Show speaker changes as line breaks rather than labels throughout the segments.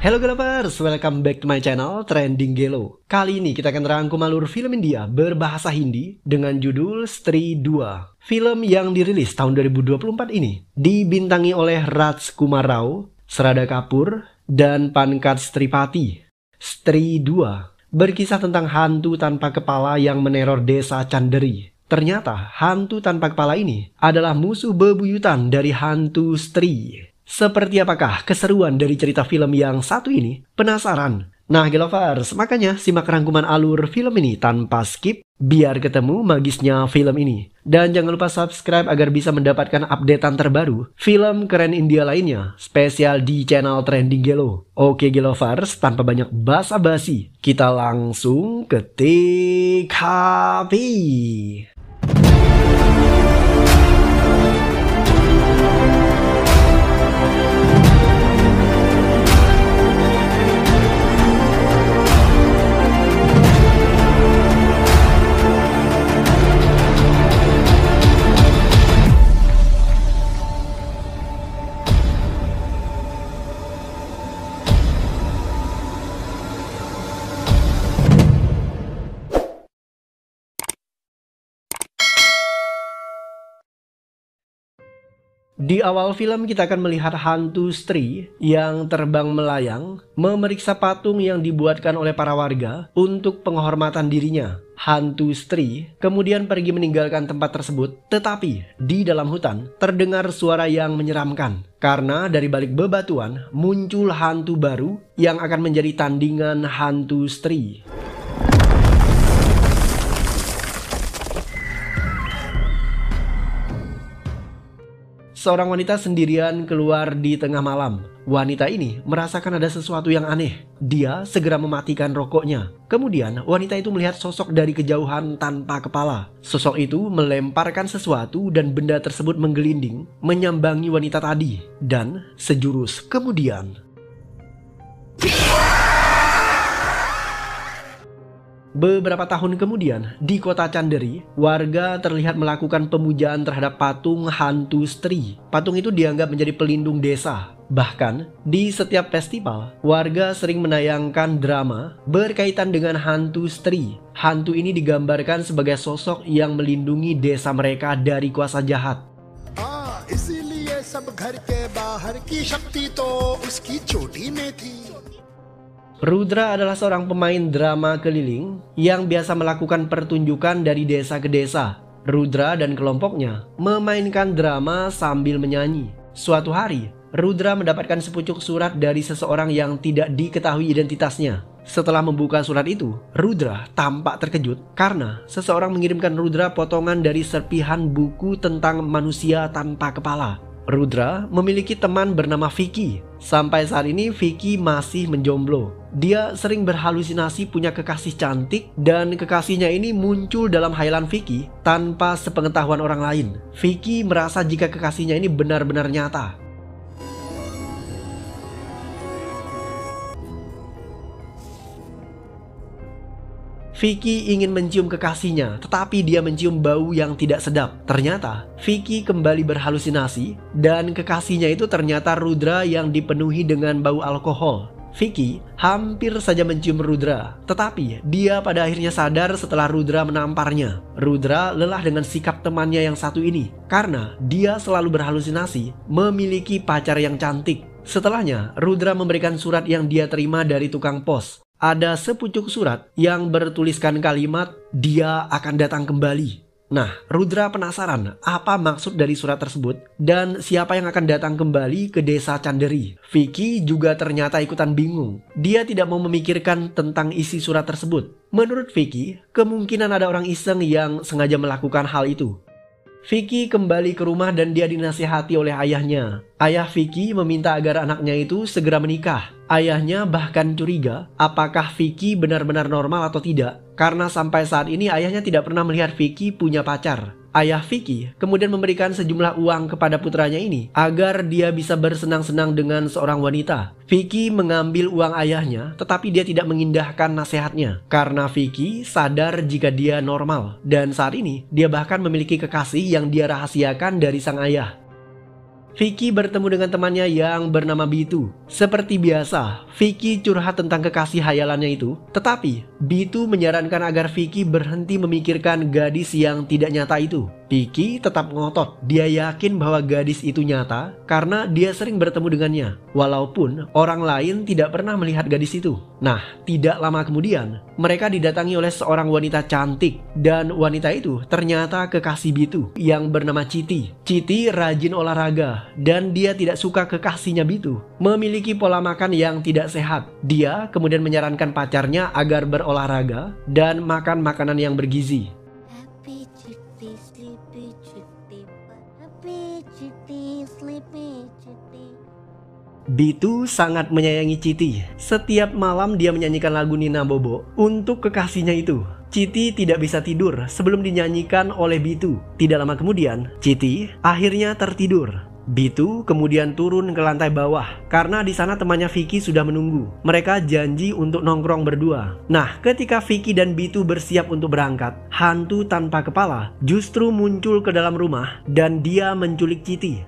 Hello Lovers, welcome back to my channel Trending Gelo. Kali ini kita akan rangkum alur film India berbahasa Hindi dengan judul Stree 2. Film yang dirilis tahun 2024 ini dibintangi oleh Raj Kumar Rao, Shraddha Kapoor, dan Pankaj Tripathi. Stree 2 berkisah tentang hantu tanpa kepala yang meneror desa Chanderi. Ternyata hantu tanpa kepala ini adalah musuh bebuyutan dari hantu Stree. Seperti apakah keseruan dari cerita film yang satu ini? Penasaran? Nah Gelovers, makanya simak rangkuman alur film ini tanpa skip biar ketemu magisnya film ini. Dan jangan lupa subscribe agar bisa mendapatkan updatean terbaru film keren India lainnya spesial di channel Trending Gelo. Oke Gelovers, tanpa banyak basa-basi, kita langsung ketik happy. Di awal film kita akan melihat hantu Stree yang terbang melayang memeriksa patung yang dibuatkan oleh para warga untuk penghormatan dirinya. Hantu Stree kemudian pergi meninggalkan tempat tersebut, tetapi di dalam hutan terdengar suara yang menyeramkan. Karena dari balik bebatuan muncul hantu baru yang akan menjadi tandingan hantu Stree. Seorang wanita sendirian keluar di tengah malam. Wanita ini merasakan ada sesuatu yang aneh. Dia segera mematikan rokoknya. Kemudian wanita itu melihat sosok dari kejauhan tanpa kepala. Sosok itu melemparkan sesuatu dan benda tersebut menggelinding, menyambangi wanita tadi. Dan sejurus kemudian beberapa tahun kemudian, di kota Chanderi, warga terlihat melakukan pemujaan terhadap patung hantu Stree. Patung itu dianggap menjadi pelindung desa. Bahkan, di setiap festival, warga sering menayangkan drama berkaitan dengan hantu Stree. Hantu ini digambarkan sebagai sosok yang melindungi desa mereka dari kuasa jahat. Rudra adalah seorang pemain drama keliling yang biasa melakukan pertunjukan dari desa ke desa. Rudra dan kelompoknya memainkan drama sambil menyanyi. Suatu hari, Rudra mendapatkan sepucuk surat dari seseorang yang tidak diketahui identitasnya. Setelah membuka surat itu, Rudra tampak terkejut karena seseorang mengirimkan Rudra potongan dari serpihan buku tentang manusia tanpa kepala. Rudra memiliki teman bernama Vicky. Sampai saat ini Vicky masih menjomblo. Dia sering berhalusinasi punya kekasih cantik dan kekasihnya ini muncul dalam hayalan Vicky tanpa sepengetahuan orang lain. Vicky merasa jika kekasihnya ini benar-benar nyata. Vicky ingin mencium kekasihnya, tetapi dia mencium bau yang tidak sedap. Ternyata, Vicky kembali berhalusinasi, dan kekasihnya itu ternyata Rudra yang dipenuhi dengan bau alkohol. Vicky hampir saja mencium Rudra, tetapi dia pada akhirnya sadar setelah Rudra menamparnya. Rudra lelah dengan sikap temannya yang satu ini, karena dia selalu berhalusinasi memiliki pacar yang cantik. Setelahnya, Rudra memberikan surat yang dia terima dari tukang pos. Ada sepucuk surat yang bertuliskan kalimat, "Dia akan datang kembali." Nah, Rudra penasaran apa maksud dari surat tersebut dan siapa yang akan datang kembali ke desa Chanderi. Vicky juga ternyata ikutan bingung. Dia tidak mau memikirkan tentang isi surat tersebut. Menurut Vicky, kemungkinan ada orang iseng yang sengaja melakukan hal itu. Vicky kembali ke rumah dan dia dinasihati oleh ayahnya. Ayah Vicky meminta agar anaknya itu segera menikah. Ayahnya bahkan curiga apakah Vicky benar-benar normal atau tidak. Karena sampai saat ini ayahnya tidak pernah melihat Vicky punya pacar. Ayah Vicky kemudian memberikan sejumlah uang kepada putranya ini agar dia bisa bersenang-senang dengan seorang wanita. Vicky mengambil uang ayahnya, tetapi dia tidak mengindahkan nasihatnya karena Vicky sadar jika dia normal. Dan saat ini dia bahkan memiliki kekasih yang dia rahasiakan dari sang ayah. Vicky bertemu dengan temannya yang bernama Bitu. Seperti biasa, Vicky curhat tentang kekasih hayalannya itu. Tetapi, Bitu menyarankan agar Vicky berhenti memikirkan gadis yang tidak nyata itu. Vicky tetap ngotot. Dia yakin bahwa gadis itu nyata karena dia sering bertemu dengannya. Walaupun orang lain tidak pernah melihat gadis itu. Nah, tidak lama kemudian, mereka didatangi oleh seorang wanita cantik. Dan wanita itu ternyata kekasih Bitu yang bernama Chiti. Chiti rajin olahraga dan dia tidak suka kekasihnya Bitu memiliki pola makan yang tidak sehat. Dia kemudian menyarankan pacarnya agar berolahraga dan makan makanan yang bergizi. Bitu sangat menyayangi Chiti. Setiap malam dia menyanyikan lagu Nina Bobo untuk kekasihnya itu. Chiti tidak bisa tidur sebelum dinyanyikan oleh Bitu. Tidak lama kemudian, Chiti akhirnya tertidur. Bitu kemudian turun ke lantai bawah karena di sana temannya Vicky sudah menunggu. Mereka janji untuk nongkrong berdua. Nah, ketika Vicky dan Bitu bersiap untuk berangkat, hantu tanpa kepala justru muncul ke dalam rumah dan dia menculik Chiti.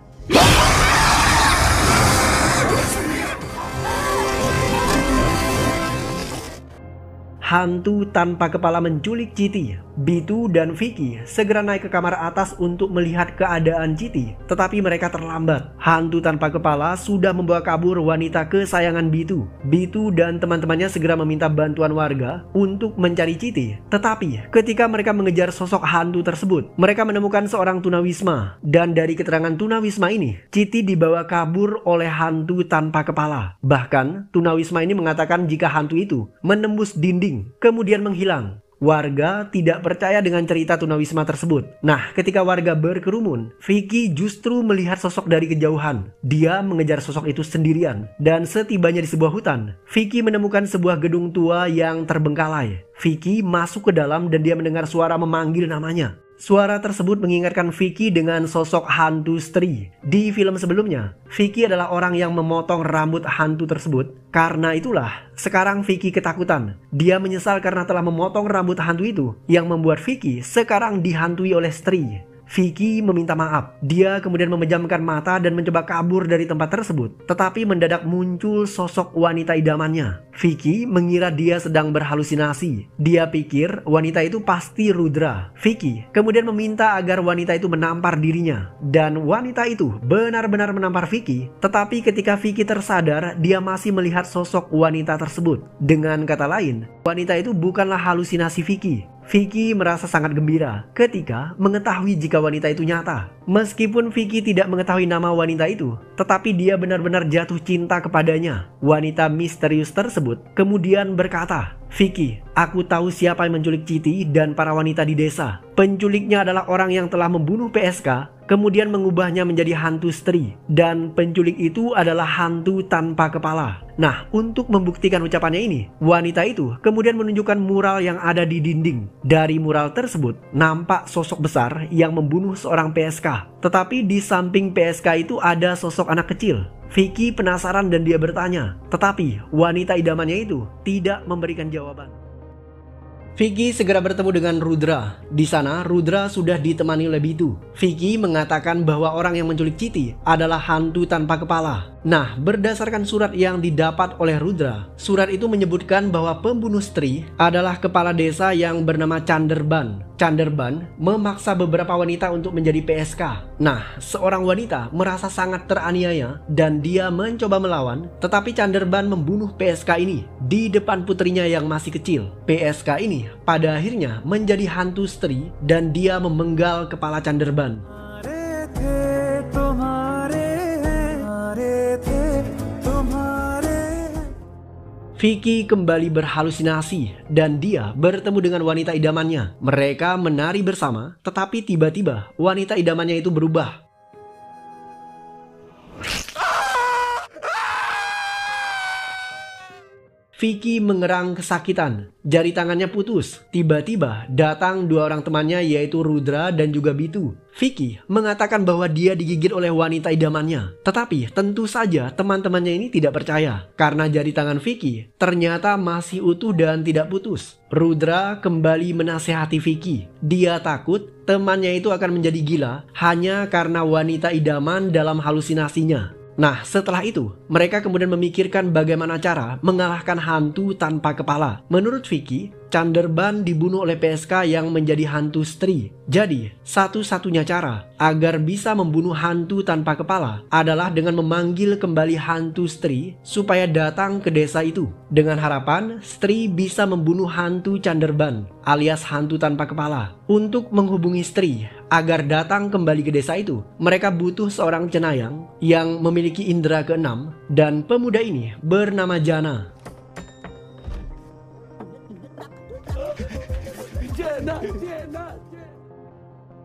Hantu tanpa kepala menculik Chiti. Bitu dan Vicky segera naik ke kamar atas untuk melihat keadaan Chiti. Tetapi mereka terlambat. Hantu tanpa kepala sudah membawa kabur wanita kesayangan Bitu. Bitu dan teman-temannya segera meminta bantuan warga untuk mencari Chiti. Tetapi ketika mereka mengejar sosok hantu tersebut, mereka menemukan seorang tunawisma. Dan dari keterangan tunawisma ini, Chiti dibawa kabur oleh hantu tanpa kepala. Bahkan tunawisma ini mengatakan jika hantu itu menembus dinding kemudian menghilang. Warga tidak percaya dengan cerita tunawisma tersebut. Nah, ketika warga berkerumun, Vicky justru melihat sosok dari kejauhan. Dia mengejar sosok itu sendirian. Dan setibanya di sebuah hutan, Vicky menemukan sebuah gedung tua yang terbengkalai. Vicky masuk ke dalam dan dia mendengar suara memanggil namanya. Suara tersebut mengingatkan Vicky dengan sosok hantu Stri. Di film sebelumnya, Vicky adalah orang yang memotong rambut hantu tersebut. Karena itulah, sekarang Vicky ketakutan. Dia menyesal karena telah memotong rambut hantu itu, yang membuat Vicky sekarang dihantui oleh Stri. Vicky meminta maaf. Dia kemudian memejamkan mata dan mencoba kabur dari tempat tersebut. Tetapi mendadak muncul sosok wanita idamannya. Vicky mengira dia sedang berhalusinasi. Dia pikir wanita itu pasti Rudra. Vicky kemudian meminta agar wanita itu menampar dirinya. Dan wanita itu benar-benar menampar Vicky. Tetapi ketika Vicky tersadar, dia masih melihat sosok wanita tersebut. Dengan kata lain, wanita itu bukanlah halusinasi Vicky. Vicky merasa sangat gembira ketika mengetahui jika wanita itu nyata. Meskipun Vicky tidak mengetahui nama wanita itu, tetapi dia benar-benar jatuh cinta kepadanya. Wanita misterius tersebut kemudian berkata, "Vicky, aku tahu siapa yang menculik Chiti dan para wanita di desa. Penculiknya adalah orang yang telah membunuh PSK, kemudian mengubahnya menjadi hantu Stri. Dan penculik itu adalah hantu tanpa kepala." Nah, untuk membuktikan ucapannya ini, wanita itu kemudian menunjukkan mural yang ada di dinding. Dari mural tersebut, nampak sosok besar yang membunuh seorang PSK. Tetapi di samping PSK itu ada sosok anak kecil. Vicky penasaran dan dia bertanya. Tetapi wanita idamannya itu tidak memberikan jawaban. Vicky segera bertemu dengan Rudra. Di sana Rudra sudah ditemani oleh Bitu. Vicky mengatakan bahwa orang yang menculik Chiti adalah hantu tanpa kepala. Nah, berdasarkan surat yang didapat oleh Rudra, surat itu menyebutkan bahwa pembunuh Stri adalah kepala desa yang bernama Chanderban. Chanderban memaksa beberapa wanita untuk menjadi PSK. Nah, seorang wanita merasa sangat teraniaya dan dia mencoba melawan, tetapi Chanderban membunuh PSK ini di depan putrinya yang masih kecil. PSK ini pada akhirnya menjadi hantu Stri dan dia memenggal kepala Chanderban. Vicky kembali berhalusinasi dan dia bertemu dengan wanita idamannya. Mereka menari bersama, tetapi tiba-tiba wanita idamannya itu berubah. Vicky mengerang kesakitan. Jari tangannya putus. Tiba-tiba datang dua orang temannya yaitu Rudra dan juga Bitu. Vicky mengatakan bahwa dia digigit oleh wanita idamannya. Tetapi tentu saja teman-temannya ini tidak percaya. Karena jari tangan Vicky ternyata masih utuh dan tidak putus. Rudra kembali menasehati Vicky. Dia takut temannya itu akan menjadi gila hanya karena wanita idaman dalam halusinasinya. Nah, setelah itu, mereka kemudian memikirkan bagaimana cara mengalahkan hantu tanpa kepala. Menurut Vicky, Chanderban dibunuh oleh PSK yang menjadi hantu Stree. Jadi, satu-satunya cara agar bisa membunuh hantu tanpa kepala adalah dengan memanggil kembali hantu Stree supaya datang ke desa itu. Dengan harapan, Stree bisa membunuh hantu Chanderban alias hantu tanpa kepala. Untuk menghubungi Stree agar datang kembali ke desa itu, mereka butuh seorang cenayang yang memiliki indera keenam dan pemuda ini bernama Jana.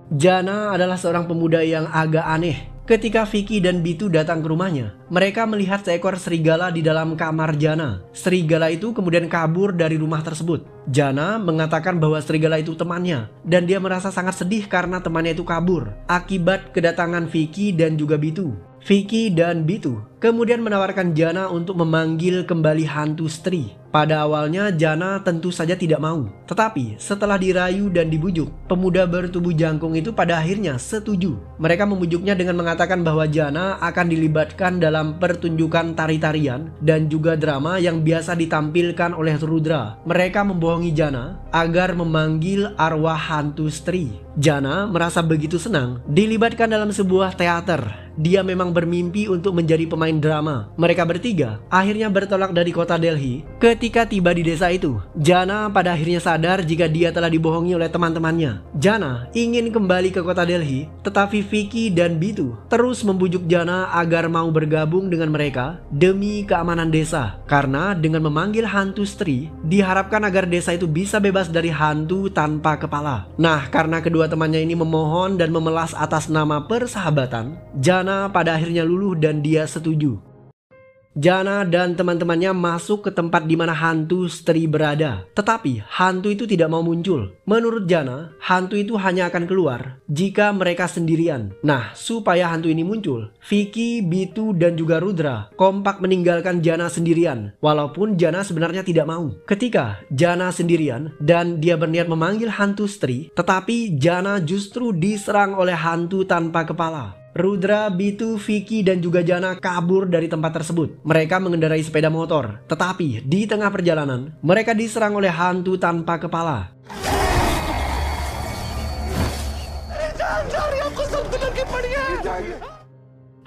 Jana adalah seorang pemuda yang agak aneh. Ketika Vicky dan Bitu datang ke rumahnya, mereka melihat seekor serigala di dalam kamar Jana. Serigala itu kemudian kabur dari rumah tersebut. Jana mengatakan bahwa serigala itu temannya dan dia merasa sangat sedih karena temannya itu kabur akibat kedatangan Vicky dan juga Bitu. Vicky dan Bitu kemudian menawarkan Jana untuk memanggil kembali hantu Stree. Pada awalnya Jana tentu saja tidak mau. Tetapi setelah dirayu dan dibujuk, pemuda bertubuh jangkung itu pada akhirnya setuju. Mereka membujuknya dengan mengatakan bahwa Jana akan dilibatkan dalam pertunjukan tari-tarian dan juga drama yang biasa ditampilkan oleh Rudra. Mereka membohongi Jana agar memanggil arwah hantu Stree. Jana merasa begitu senang dilibatkan dalam sebuah teater. Dia memang bermimpi untuk menjadi pemain drama. Mereka bertiga akhirnya bertolak dari kota Delhi. Ketika tiba di desa itu, Jana pada akhirnya sadar jika dia telah dibohongi oleh teman-temannya. Jana ingin kembali ke kota Delhi, tetapi Vicky dan Bitu terus membujuk Jana agar mau bergabung dengan mereka demi keamanan desa. Karena dengan memanggil hantu Stree, diharapkan agar desa itu bisa bebas dari hantu tanpa kepala. Nah, karena kedua temannya ini memohon dan memelas atas nama persahabatan, Jana pada akhirnya luluh dan dia setuju. Jana dan teman-temannya masuk ke tempat di mana hantu Stree berada. Tetapi hantu itu tidak mau muncul. Menurut Jana, hantu itu hanya akan keluar jika mereka sendirian. Nah, supaya hantu ini muncul, Vicky, Bitu, dan juga Rudra kompak meninggalkan Jana sendirian. Walaupun Jana sebenarnya tidak mau. Ketika Jana sendirian dan dia berniat memanggil hantu Stree, tetapi Jana justru diserang oleh hantu tanpa kepala. Rudra, Bitu, Vicky, dan juga Jana kabur dari tempat tersebut. Mereka mengendarai sepeda motor. Tetapi di tengah perjalanan, mereka diserang oleh hantu tanpa kepala.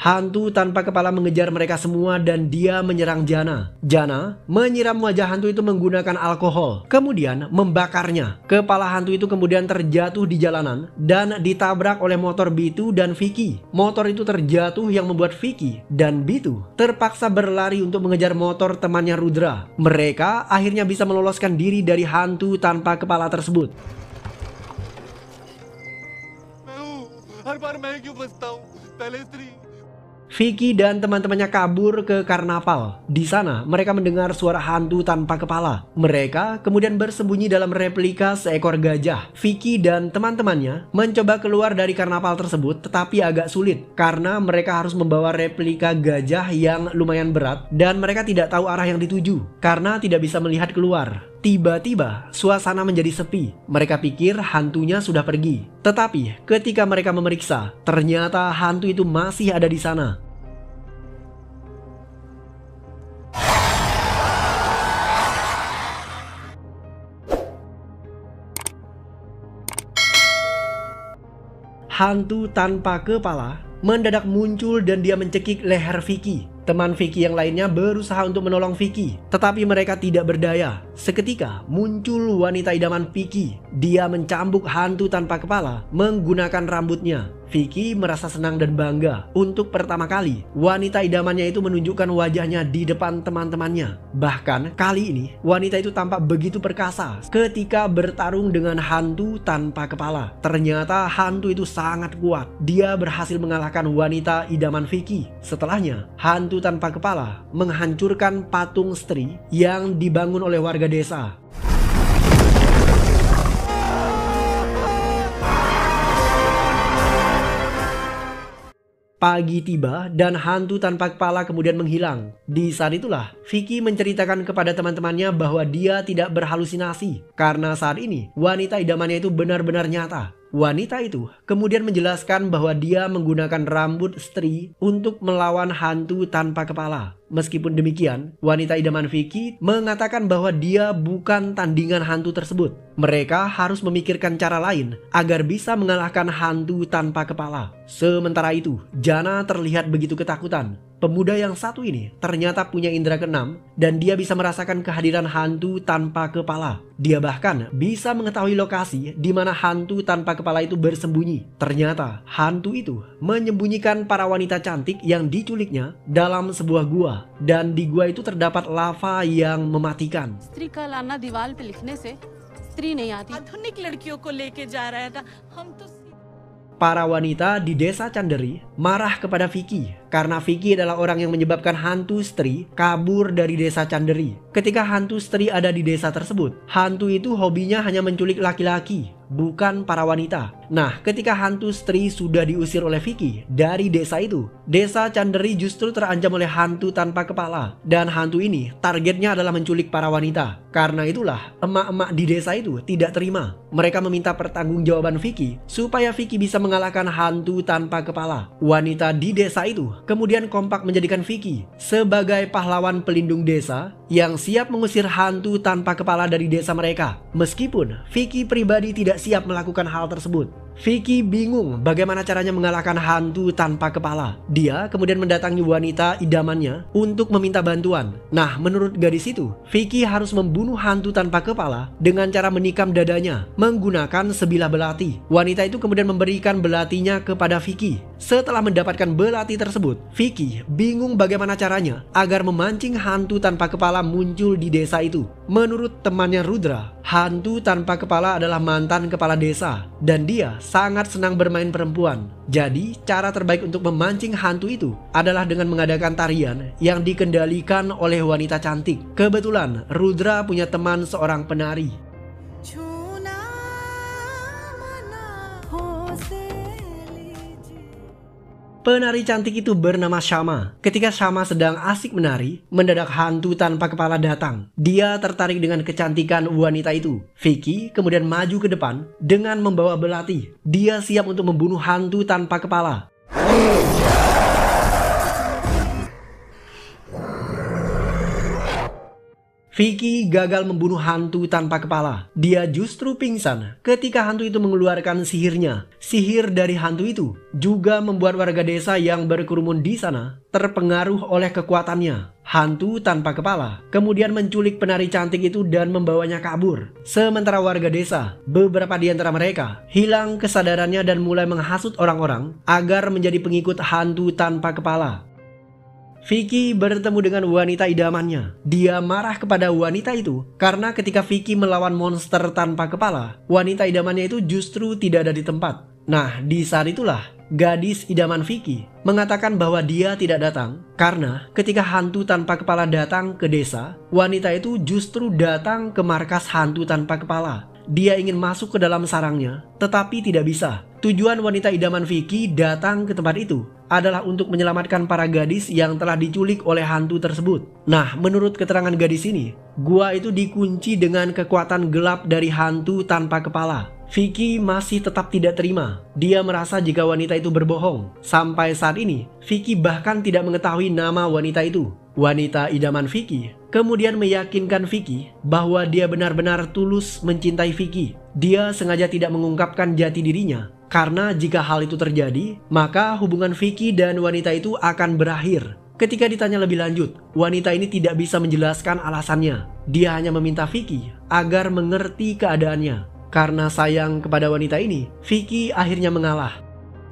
Hantu tanpa kepala mengejar mereka semua dan dia menyerang Jana. Jana menyiram wajah hantu itu menggunakan alkohol, kemudian membakarnya. Kepala hantu itu kemudian terjatuh di jalanan dan ditabrak oleh motor Bitu dan Vicky. Motor itu terjatuh yang membuat Vicky dan Bitu terpaksa berlari untuk mengejar motor temannya Rudra. Mereka akhirnya bisa meloloskan diri dari hantu tanpa kepala tersebut. Vicky dan teman-temannya kabur ke karnaval. Di sana mereka mendengar suara hantu tanpa kepala. Mereka kemudian bersembunyi dalam replika seekor gajah. Vicky dan teman-temannya mencoba keluar dari karnaval tersebut, tetapi agak sulit karena mereka harus membawa replika gajah yang lumayan berat dan mereka tidak tahu arah yang dituju karena tidak bisa melihat keluar. Tiba-tiba suasana menjadi sepi. Mereka pikir hantunya sudah pergi. Tetapi ketika mereka memeriksa, ternyata hantu itu masih ada di sana. Hantu tanpa kepala mendadak muncul dan dia mencekik leher Vicky. Teman Vicky yang lainnya berusaha untuk menolong Vicky, tetapi mereka tidak berdaya. seketika muncul wanita idaman Vicky. Dia mencambuk hantu tanpa kepala menggunakan rambutnya. Vicky merasa senang dan bangga. Untuk pertama kali, wanita idamannya itu menunjukkan wajahnya di depan teman-temannya. Bahkan kali ini, wanita itu tampak begitu perkasa ketika bertarung dengan hantu tanpa kepala. Ternyata hantu itu sangat kuat. Dia berhasil mengalahkan wanita idaman Vicky. Setelahnya, hantu tanpa kepala menghancurkan patung Stri yang dibangun oleh warga desa. Pagi tiba dan hantu tanpa kepala kemudian menghilang. Di saat itulah Vicky menceritakan kepada teman-temannya bahwa dia tidak berhalusinasi karena saat ini wanita idamannya itu benar-benar nyata. Wanita itu kemudian menjelaskan bahwa dia menggunakan rambut Stri untuk melawan hantu tanpa kepala. Meskipun demikian, wanita idaman Vicky mengatakan bahwa dia bukan tandingan hantu tersebut. Mereka harus memikirkan cara lain agar bisa mengalahkan hantu tanpa kepala. Sementara itu, Jana terlihat begitu ketakutan. Pemuda yang satu ini ternyata punya indera keenam dan dia bisa merasakan kehadiran hantu tanpa kepala. Dia bahkan bisa mengetahui lokasi di mana hantu tanpa kepala itu bersembunyi. Ternyata hantu itu menyembunyikan para wanita cantik yang diculiknya dalam sebuah gua, dan di gua itu terdapat lava yang mematikan.
स्त्री का लाना दीवार पे लिखने से स्त्री नहीं आती।
आधुनिक लड़कियों को लेके जा रहा था हम तो।
Para wanita di desa Chanderi marah kepada Vicky karena Vicky adalah orang yang menyebabkan hantu Stri kabur dari desa Chanderi. Ketika hantu Stri ada di desa tersebut, hantu itu hobinya hanya menculik laki-laki, bukan para wanita. Nah, ketika hantu Stri sudah diusir oleh Vicky dari desa itu, desa Chanderi justru terancam oleh hantu tanpa kepala. Dan hantu ini targetnya adalah menculik para wanita. Karena itulah emak-emak di desa itu tidak terima. Mereka meminta pertanggungjawaban Vicky supaya Vicky bisa mengalahkan hantu tanpa kepala. Wanita di desa itu kemudian kompak menjadikan Vicky sebagai pahlawan pelindung desa yang siap mengusir hantu tanpa kepala dari desa mereka. Meskipun Vicky pribadi tidak siap melakukan hal tersebut. Vicky bingung bagaimana caranya mengalahkan hantu tanpa kepala. Dia kemudian mendatangi wanita idamannya untuk meminta bantuan. Nah, menurut gadis itu, Vicky harus membunuh hantu tanpa kepala dengan cara menikam dadanya menggunakan sebilah belati. Wanita itu kemudian memberikan belatinya kepada Vicky. Setelah mendapatkan belati tersebut, Vicky bingung bagaimana caranya agar memancing hantu tanpa kepala muncul di desa itu. Menurut temannya Rudra, hantu tanpa kepala adalah mantan kepala desa dan dia sangat senang bermain perempuan. Jadi, cara terbaik untuk memancing hantu itu adalah dengan mengadakan tarian yang dikendalikan oleh wanita cantik. Kebetulan, Rudra punya teman seorang penari. Penari cantik itu bernama Shama. Ketika Shama sedang asik menari, mendadak hantu tanpa kepala datang. Dia tertarik dengan kecantikan wanita itu. Vicky kemudian maju ke depan dengan membawa belati. Dia siap untuk membunuh hantu tanpa kepala. Vicky gagal membunuh hantu tanpa kepala. Dia justru pingsan ketika hantu itu mengeluarkan sihirnya. Sihir dari hantu itu juga membuat warga desa yang berkerumun di sana terpengaruh oleh kekuatannya. Hantu tanpa kepala kemudian menculik penari cantik itu dan membawanya kabur. Sementara warga desa, beberapa di antara mereka hilang kesadarannya dan mulai menghasut orang-orang agar menjadi pengikut hantu tanpa kepala. Vicky bertemu dengan wanita idamannya. Dia marah kepada wanita itu karena ketika Vicky melawan monster tanpa kepala, wanita idamannya itu justru tidak ada di tempat. Nah, di saat itulah gadis idaman Vicky mengatakan bahwa dia tidak datang karena ketika hantu tanpa kepala datang ke desa, wanita itu justru datang ke markas hantu tanpa kepala. Dia ingin masuk ke dalam sarangnya, tetapi tidak bisa. Tujuan wanita idaman Vicky datang ke tempat itu adalah untuk menyelamatkan para gadis yang telah diculik oleh hantu tersebut. Nah, menurut keterangan gadis ini, gua itu dikunci dengan kekuatan gelap dari hantu tanpa kepala. Vicky masih tetap tidak terima. Dia merasa jika wanita itu berbohong. Sampai saat ini, Vicky bahkan tidak mengetahui nama wanita itu. Wanita idaman Vicky kemudian meyakinkan Vicky bahwa dia benar-benar tulus mencintai Vicky. Dia sengaja tidak mengungkapkan jati dirinya karena jika hal itu terjadi, maka hubungan Vicky dan wanita itu akan berakhir. Ketika ditanya lebih lanjut, wanita ini tidak bisa menjelaskan alasannya. Dia hanya meminta Vicky agar mengerti keadaannya. Karena sayang kepada wanita ini, Vicky akhirnya mengalah.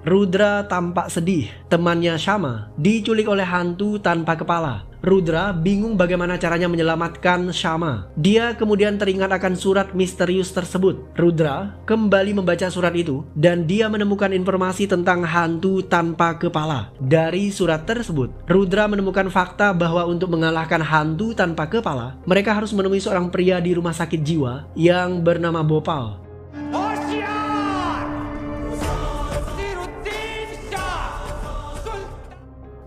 Rudra tampak sedih. Temannya Shama diculik oleh hantu tanpa kepala. Rudra bingung bagaimana caranya menyelamatkan Shama. Dia kemudian teringat akan surat misterius tersebut. Rudra kembali membaca surat itu dan dia menemukan informasi tentang hantu tanpa kepala. Dari surat tersebut, Rudra menemukan fakta bahwa untuk mengalahkan hantu tanpa kepala, mereka harus menemui seorang pria di rumah sakit jiwa yang bernama Bhopal.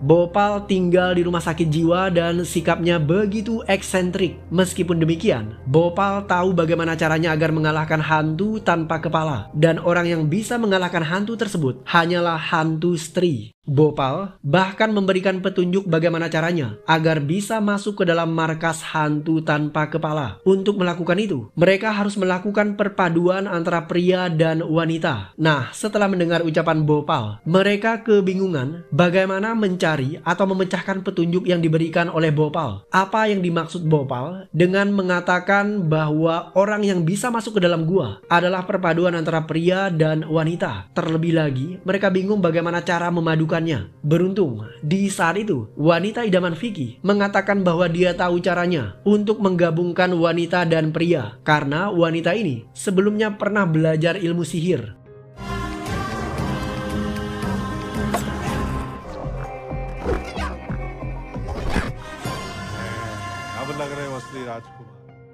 Bhopal tinggal di rumah sakit jiwa dan sikapnya begitu eksentrik. Meskipun demikian, Bhopal tahu bagaimana caranya agar mengalahkan hantu tanpa kepala. Dan orang yang bisa mengalahkan hantu tersebut hanyalah hantu Stree. Bhopal bahkan memberikan petunjuk bagaimana caranya agar bisa masuk ke dalam markas hantu tanpa kepala. Untuk melakukan itu, mereka harus melakukan perpaduan antara pria dan wanita. Nah, setelah mendengar ucapan Bhopal, mereka kebingungan bagaimana mencari atau memecahkan petunjuk yang diberikan oleh Bhopal. Apa yang dimaksud Bhopal dengan mengatakan bahwa orang yang bisa masuk ke dalam gua adalah perpaduan antara pria dan wanita? Terlebih lagi, mereka bingung bagaimana cara memadukan. Beruntung, di saat itu, wanita idaman Vicky mengatakan bahwa dia tahu caranya untuk menggabungkan wanita dan pria. Karena wanita ini sebelumnya pernah belajar ilmu sihir.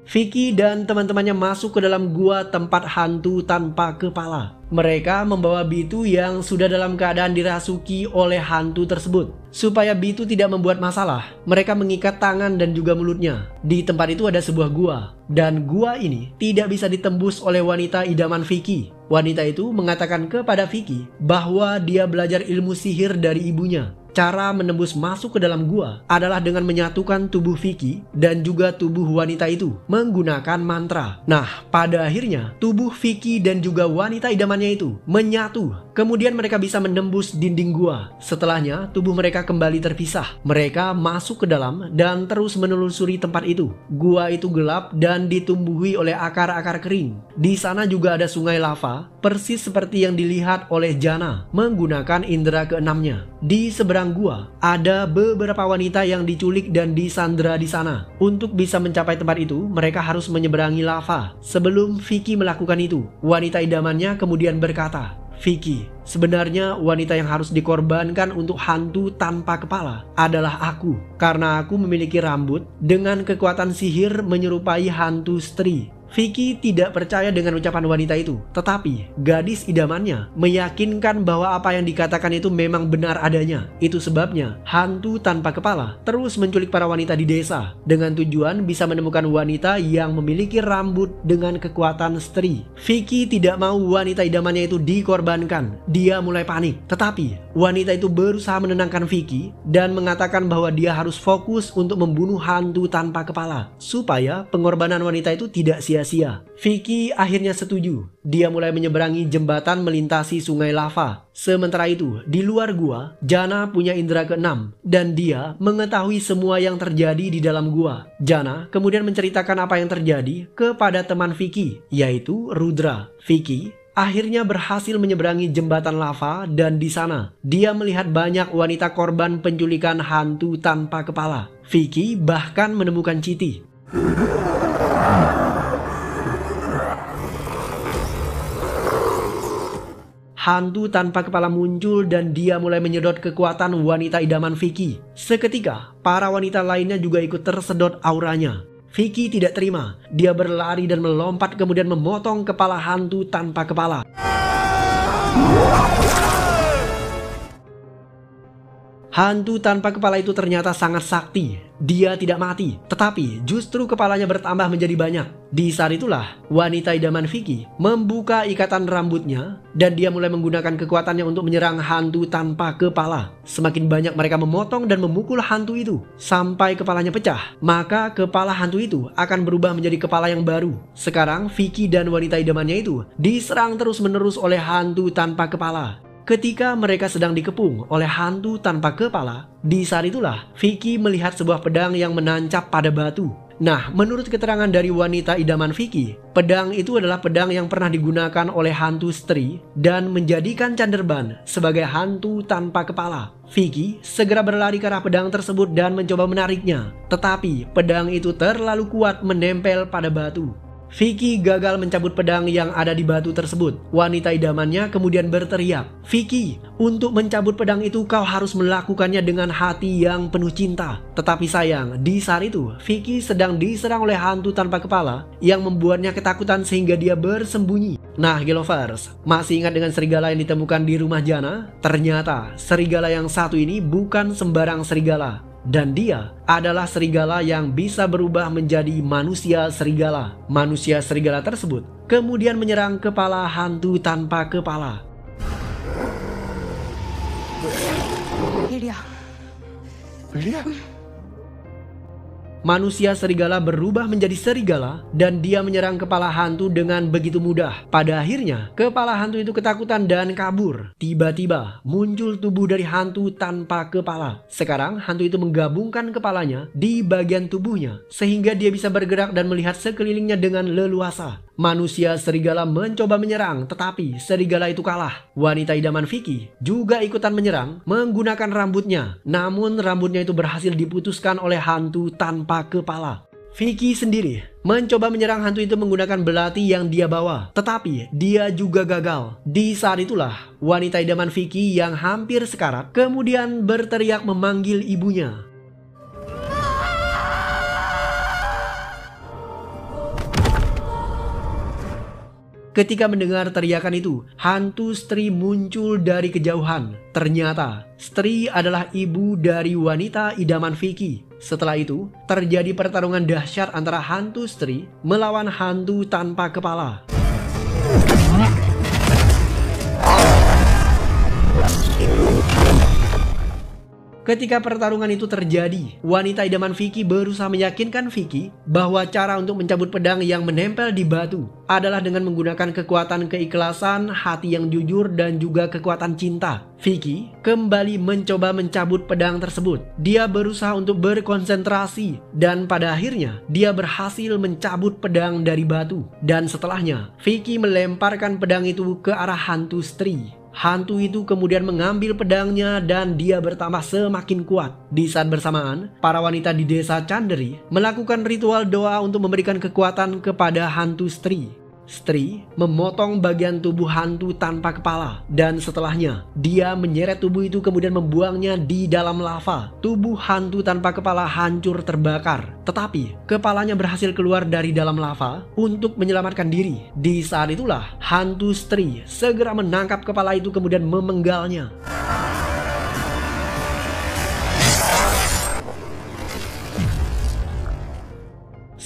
Vicky dan teman-temannya masuk ke dalam gua tempat hantu tanpa kepala. Mereka membawa Bitu yang sudah dalam keadaan dirasuki oleh hantu tersebut. Supaya Bitu tidak membuat masalah, mereka mengikat tangan dan juga mulutnya. Di tempat itu ada sebuah gua, dan gua ini tidak bisa ditembus oleh wanita idaman Vicky. Wanita itu mengatakan kepada Vicky bahwa dia belajar ilmu sihir dari ibunya. Cara menembus masuk ke dalam gua adalah dengan menyatukan tubuh Vicky dan juga tubuh wanita itu menggunakan mantra. Nah, pada akhirnya tubuh Vicky dan juga wanita idamannya itu menyatu. Kemudian mereka bisa menembus dinding gua. Setelahnya tubuh mereka kembali terpisah. Mereka masuk ke dalam dan terus menelusuri tempat itu. Gua itu gelap dan ditumbuhi oleh akar-akar kering. Di sana juga ada sungai lava, persis seperti yang dilihat oleh Jana menggunakan indera keenamnya. Di seberang gua ada beberapa wanita yang diculik dan disandra di sana. Untuk bisa mencapai tempat itu, mereka harus menyeberangi lava. Sebelum Vicky melakukan itu, wanita idamannya kemudian berkata, "Vicky, sebenarnya wanita yang harus dikorbankan untuk hantu tanpa kepala adalah aku. Karena aku memiliki rambut dengan kekuatan sihir menyerupai hantu Stree." Vicky tidak percaya dengan ucapan wanita itu, tetapi gadis idamannya meyakinkan bahwa apa yang dikatakan itu memang benar adanya. Itu sebabnya hantu tanpa kepala terus menculik para wanita di desa dengan tujuan bisa menemukan wanita yang memiliki rambut dengan kekuatan Stree. Vicky tidak mau wanita idamannya itu dikorbankan. Dia mulai panik, tetapi wanita itu berusaha menenangkan Vicky dan mengatakan bahwa dia harus fokus untuk membunuh hantu tanpa kepala supaya pengorbanan wanita itu tidak sia-sia. Vicky akhirnya setuju. Dia mulai menyeberangi jembatan melintasi sungai lava. Sementara itu, di luar gua, Jana punya indera keenam dan dia mengetahui semua yang terjadi di dalam gua. Jana kemudian menceritakan apa yang terjadi kepada teman Vicky, yaitu Rudra. Vicky akhirnya berhasil menyeberangi jembatan lava dan di sana dia melihat banyak wanita korban penculikan hantu tanpa kepala. Vicky bahkan menemukan Chiti. Hantu tanpa kepala muncul dan dia mulai menyedot kekuatan wanita idaman Vicky. Seketika, para wanita lainnya juga ikut tersedot auranya. Vicky tidak terima. Dia berlari dan melompat kemudian memotong kepala hantu tanpa kepala. Hantu tanpa kepala itu ternyata sangat sakti. Dia tidak mati, tetapi justru kepalanya bertambah menjadi banyak. Di saat itulah wanita idaman Vicky membuka ikatan rambutnya dan dia mulai menggunakan kekuatannya untuk menyerang hantu tanpa kepala. Semakin banyak mereka memotong dan memukul hantu itu sampai kepalanya pecah, maka kepala hantu itu akan berubah menjadi kepala yang baru. Sekarang Vicky dan wanita idamannya itu diserang terus-menerus oleh hantu tanpa kepala. Ketika mereka sedang dikepung oleh hantu tanpa kepala, di saat itulah Vicky melihat sebuah pedang yang menancap pada batu. Nah, menurut keterangan dari wanita idaman Vicky, pedang itu adalah pedang yang pernah digunakan oleh hantu Stree dan menjadikan Canderban sebagai hantu tanpa kepala. Vicky segera berlari ke arah pedang tersebut dan mencoba menariknya, tetapi pedang itu terlalu kuat menempel pada batu. Vicky gagal mencabut pedang yang ada di batu tersebut. Wanita idamannya kemudian berteriak, "Vicky, untuk mencabut pedang itu kau harus melakukannya dengan hati yang penuh cinta." Tetapi sayang, di saat itu Vicky sedang diserang oleh hantu tanpa kepala yang membuatnya ketakutan sehingga dia bersembunyi. Nah, Gelovers, masih ingat dengan serigala yang ditemukan di rumah Jana? Ternyata serigala yang satu ini bukan sembarang serigala. Dan dia adalah serigala yang bisa berubah menjadi manusia serigala. Manusia serigala tersebut kemudian menyerang kepala hantu tanpa kepala. Manusia serigala berubah menjadi serigala dan dia menyerang kepala hantu dengan begitu mudah. Pada akhirnya, kepala hantu itu ketakutan dan kabur. Tiba-tiba muncul tubuh dari hantu tanpa kepala. Sekarang hantu itu menggabungkan kepalanya di bagian tubuhnya sehingga dia bisa bergerak dan melihat sekelilingnya dengan leluasa. Manusia serigala mencoba menyerang, tetapi serigala itu kalah. Wanita idaman Vicky juga ikutan menyerang menggunakan rambutnya. Namun rambutnya itu berhasil diputuskan oleh hantu tanpa kepala. Vicky sendiri mencoba menyerang hantu itu menggunakan belati yang dia bawa, tetapi dia juga gagal. Di saat itulah wanita idaman Vicky yang hampir sekarat kemudian berteriak memanggil ibunya. Ketika mendengar teriakan itu, hantu Stree muncul dari kejauhan. Ternyata Stree adalah ibu dari wanita idaman Vicky. Setelah itu, terjadi pertarungan dahsyat antara hantu Stree melawan hantu tanpa kepala. Ketika pertarungan itu terjadi, wanita idaman Vicky berusaha meyakinkan Vicky bahwa cara untuk mencabut pedang yang menempel di batu adalah dengan menggunakan kekuatan keikhlasan, hati yang jujur, dan juga kekuatan cinta. Vicky kembali mencoba mencabut pedang tersebut. Dia berusaha untuk berkonsentrasi dan pada akhirnya dia berhasil mencabut pedang dari batu. Dan setelahnya, Vicky melemparkan pedang itu ke arah hantu Stree. Hantu itu kemudian mengambil pedangnya dan dia bertambah semakin kuat. Di saat bersamaan, para wanita di desa Chanderi melakukan ritual doa untuk memberikan kekuatan kepada hantu Stree. Stree memotong bagian tubuh hantu tanpa kepala dan setelahnya dia menyeret tubuh itu kemudian membuangnya di dalam lava. Tubuh hantu tanpa kepala hancur terbakar, tetapi kepalanya berhasil keluar dari dalam lava untuk menyelamatkan diri. Di saat itulah hantu Stree segera menangkap kepala itu kemudian memenggalnya.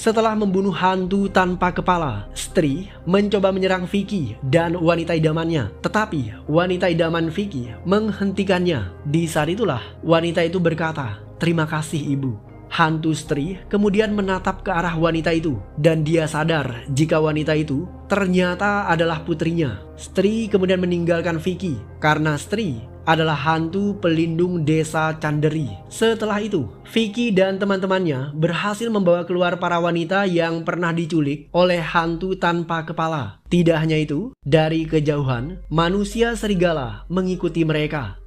Setelah membunuh hantu tanpa kepala, Stree mencoba menyerang Vicky dan wanita idamannya. Tetapi wanita idaman Vicky menghentikannya. Di saat itulah wanita itu berkata, "Terima kasih ibu." Hantu Stree kemudian menatap ke arah wanita itu dan dia sadar jika wanita itu ternyata adalah putrinya. Stree kemudian meninggalkan Vicky karena Stree adalah hantu pelindung desa Chanderi. Setelah itu, Vicky dan teman-temannya berhasil membawa keluar para wanita yang pernah diculik oleh hantu tanpa kepala. Tidak hanya itu, dari kejauhan, manusia serigala mengikuti mereka.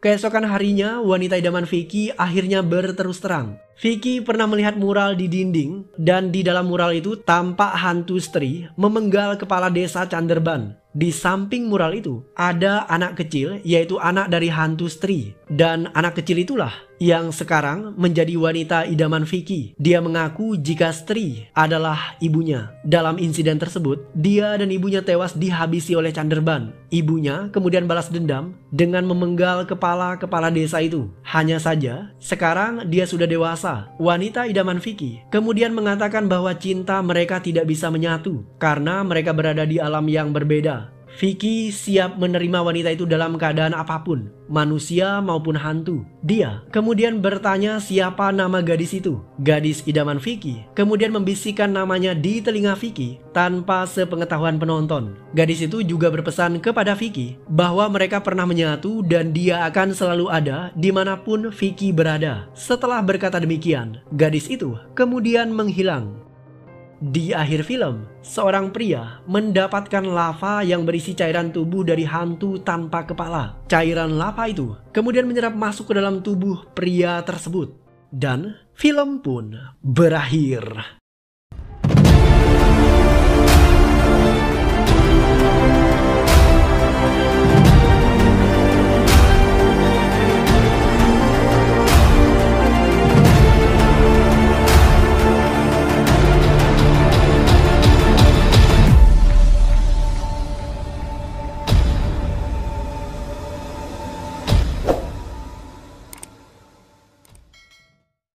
Keesokan harinya, wanita idaman Vicky akhirnya berterus terang. Vicky pernah melihat mural di dinding dan di dalam mural itu tampak hantu Stree memenggal kepala desa Canderban. Di samping mural itu ada anak kecil, yaitu anak dari hantu Stree. Dan anak kecil itulah yang sekarang menjadi wanita idaman Vicky. Dia mengaku jika Stree adalah ibunya. Dalam insiden tersebut, dia dan ibunya tewas dihabisi oleh Canderban. Ibunya kemudian balas dendam dengan memenggal kepala desa itu. Hanya saja, sekarang dia sudah dewasa. Wanita idaman Vicky kemudian mengatakan bahwa cinta mereka tidak bisa menyatu karena mereka berada di alam yang berbeda. Vicky siap menerima wanita itu dalam keadaan apapun, manusia maupun hantu. Dia kemudian bertanya siapa nama gadis itu. Gadis idaman Vicky kemudian membisikkan namanya di telinga Vicky tanpa sepengetahuan penonton. Gadis itu juga berpesan kepada Vicky bahwa mereka pernah menyatu dan dia akan selalu ada dimanapun Vicky berada. Setelah berkata demikian, gadis itu kemudian menghilang. Di akhir film, seorang pria mendapatkan lava yang berisi cairan tubuh dari hantu tanpa kepala. Cairan lava itu kemudian menyerap masuk ke dalam tubuh pria tersebut. Dan film pun berakhir.